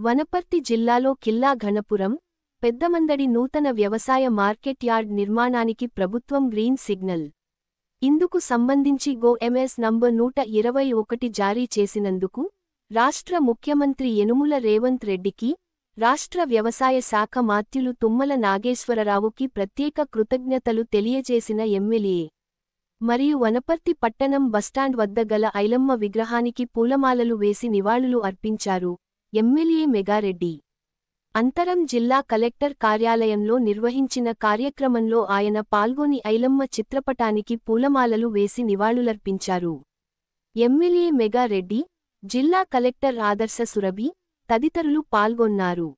వనపర్తి జిల్లాలో కిల్లా ఘనపురం, పెద్దమందడి నూతన వ్యవసాయ మార్కెట్ యార్డ్ నిర్మాణానికి ప్రభుత్వం గ్రీన్ సిగ్నల్. ఇందుకు సంబంధించి గో-ఎంఎస్ నంబర్ 121 జారీ చేసినందుకు రాష్ట్ర ముఖ్యమంత్రి యనుమల రేవంత్ రెడ్డికి, రాష్ట్ర వ్యవసాయ శాఖ మాత్యులు తుమ్మల నాగేశ్వరరావుకి ప్రత్యేక కృతజ్ఞతలు తెలియజేసిన ఎమ్మెల్యే మరియు వనపర్తి పట్టణం బస్టాండ్ వద్ద గల ఐలమ్మ విగ్రహానికి పూలమాలలు వేసి నివాళులు అర్పించారు ఎమ్మెల్యే మెగారెడ్డి. అంతరం జిల్లా కలెక్టర్ కార్యాలయంలో నిర్వహించిన కార్యక్రమంలో ఆయన పాల్గొని ఐలమ్మ చిత్రపటానికి పూలమాలలు వేసి నివాళులర్పించారు. ఎమ్మెల్యే మెగారెడ్డి, జిల్లా కలెక్టర్ ఆదర్శ సురభి తదితరులు పాల్గొన్నారు.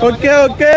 Okay okay.